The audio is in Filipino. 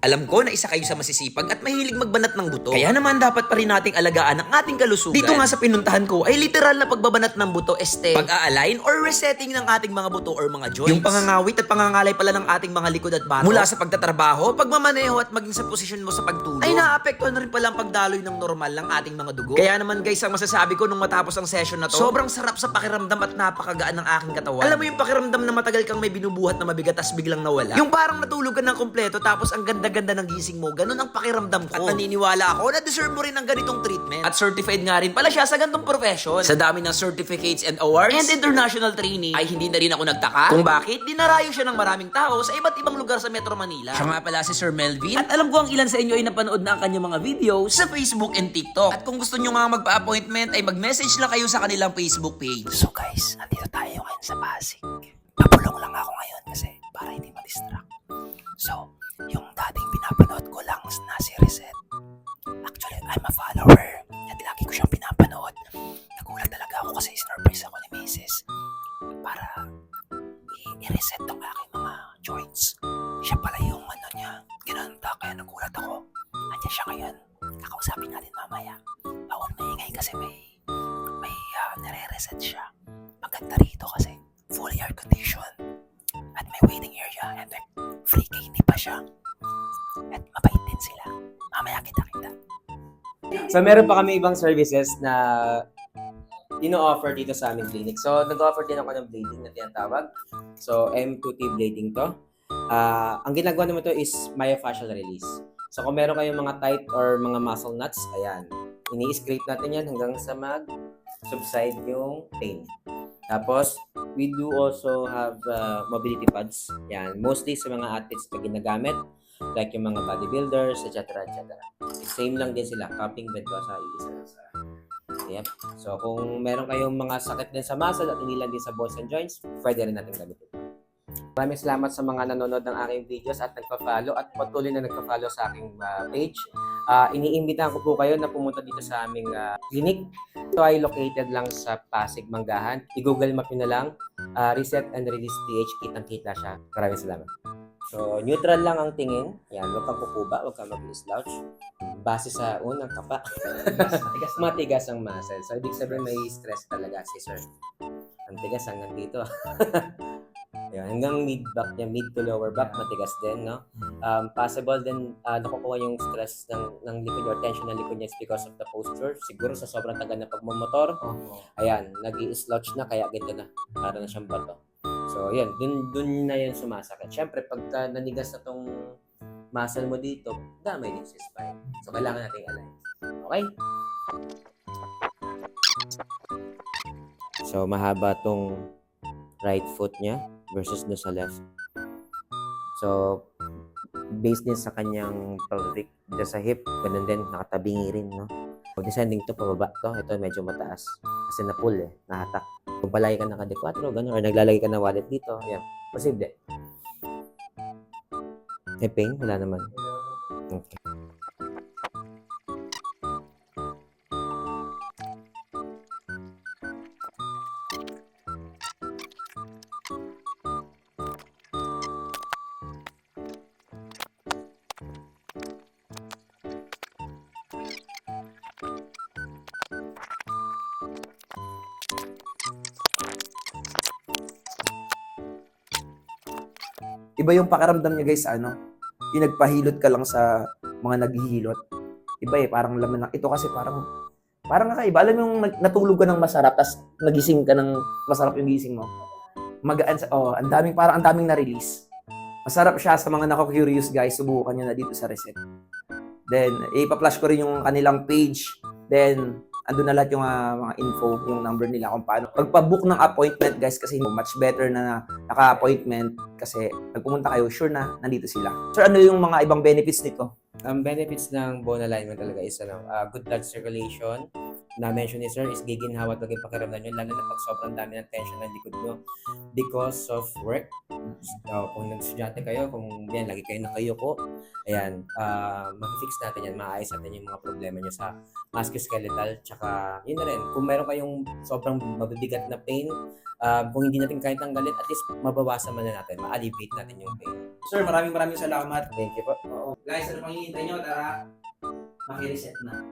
Alam ko na isa kayo sa masisipag at mahilig magbanat ng buto. Kaya naman dapat pa rin nating alagaan ang ating kalusugan. Dito nga sa pinuntahan ko ay literal na pagbabanat ng buto pag-a-align or resetting ng ating mga buto or mga joints. Yung pangangawit at pangangalay pala ng ating mga likod at bato. Mula sa pagtatrabaho, pagmamaneho at maging sa posisyon mo sa pagtulog ay naapektuhan na rin pala ang pagdaloy ng normal ng ating mga dugo. Kaya naman guys, ang masasabi ko nung matapos ang session na to, sobrang sarap sa pakiramdam at napakagaan ng aking katawan. Alam mo yung pakiramdam na matagal kang may binubuhat na mabigat tas biglang nawala. Yung parang natulog ka ng kompleto tapos ang ganda-ganda ng gising mo. Ganun ang pakiramdam ko. At naniniwala ako na deserve mo rin ang ganitong treatment. At certified nga rin pala siya sa ganitong profession. Sa dami ng certificates and awards and international training ay hindi na rin ako nagtaka kung bakit dinarayo siya ng maraming tao sa iba't ibang lugar sa Metro Manila. Siya nga pala si Sir Melvin. At alam ko ang ilan sa inyo ay napanood na ang kanyang mga videos sa Facebook and TikTok. At kung gusto nyo nga magpa-appointment ay mag-message lang kayo sa kanilang Facebook page. So guys, nandito tayo ngayon sa Pasig. Papulong lang ako ngayon kasi para hindi ma-distract. So, yung dating pinapanood ko lang na si Reset. Actually, I'm a follower. At lagi ko siyang pinapanood. Nagulat talaga ako kasi sinurprise ako ni Mrs. Para i-reset tong aking mga joints. Siya pala yung ano niya. Ginanda, kaya nagulat ako. Andiyan siya ngayon. Kakausapin natin mamaya. Bawal maingay kasi may nare-reset siya. Maganda rito kasi full air condition. At may waiting area and may free candy pa siya. At mabait din sila. Mamaya kita-kita. So, meron pa kami ibang services na ino-offer dito sa aming clinic. So, nag-offer din ako ng blading na tinatawag. So, M2T blading to. Ang ginagawa naman to is myofascial release. So, kung meron kayong mga tight or mga muscle knots, ayan, ini-scrape natin yan hanggang sa mag-subside yung pain. Tapos, we do also have mobility pads. Yan, mostly sa mga athletes na ginagamit, like yung mga bodybuilders, etc. etc. Same lang din sila, cupping bed ko sa isa lang sa. Yep. So, kung meron kayong mga sakit din sa muscle at hindi lang din sa balls and joints, pwede rin natin gamitin. Maraming salamat sa mga nanonood ng aking videos at nagpa-follow at patuloy na nagpa-follow sa aking page. Iniimbitahan ko po kayo na pumunta dito sa aming clinic. Ito ay located lang sa Pasig, Manggahan. I-google map nyo na lang, Reset and Release PH, kitang-kita siya. Maraming salamat. So, neutral lang ang tingin. Yan, huwag kang kukuba, huwag kang mag-slouch. Base sa unang kapa. Matigas ang muscle. So, ibig sabihin may stress talaga si sir. Ang tigas hanggang dito. Yan, hanggang mid-back niya, mid to lower back, matigas din, no? Possible din nakukuha yung stress ng likod or tension ng likod niya is because of the posture. Siguro sa sobrang tagal na pagmumotor, ayan, nag-i-slouch na, kaya ganito na. Para na siyang bato. So, yan, dun na yun sumasakit. Siyempre, pagka nanigas na tong muscle mo dito, damay din sa spine. So, kailangan natin align. Okay? So, mahaba tong right foot niya versus no sa left. So, based din sa kanyang pelvic, dito sa hip, ganun din, nakatabingi rin, no? So, descending to, pababa to, ito medyo mataas. Kasi na-pull nahatak. Kung palagi ka naka-D4, ganun, or naglalagay ka na wallet dito, yan, posible. May pain? Wala naman. Okay. Iba yung pakiramdam niya guys, yung nagpahilot ka lang sa mga naghihilot. Iba parang laman ng, ito kasi parang kakaiba. Alam mo yung natulog ka ng masarap, tapos nagising ka ng masarap yung gising mo. Magaan ang daming na-release. Masarap siya sa mga nako-curious guys, subukan nyo na dito sa Reset. Then, ipa-flash ko rin yung kanilang page. Then, andun na lahat yung mga info, yung number nila kung paano. Pagpa-book ng appointment guys, kasi much better na naka-appointment kasi pagpumunta kayo, sure na nandito sila. Sir, ano yung mga ibang benefits nito? Ang benefits ng bone alignment talaga is good blood circulation. Na-mention ni sir is giginhawa at maging pakiramdam nyo, lalo na pag sobrang dami ng tension ng likod nyo because of work. So, kung nag-estudyante kayo, kung yan, lagi kayo nakayuko, ayan, mag-fix natin yan, maayos natin yung mga problema nyo sa musculoskeletal, tsaka yun na rin, kung meron kayong sobrang mabibigat na pain, kung hindi natin kaya tanggalin, at least mabawasan man na natin, ma-alleviate natin yung pain. Sir, maraming salamat. Thank you po. Oo. Guys, ano pang hinihintay nyo? Tara, maki-reset na.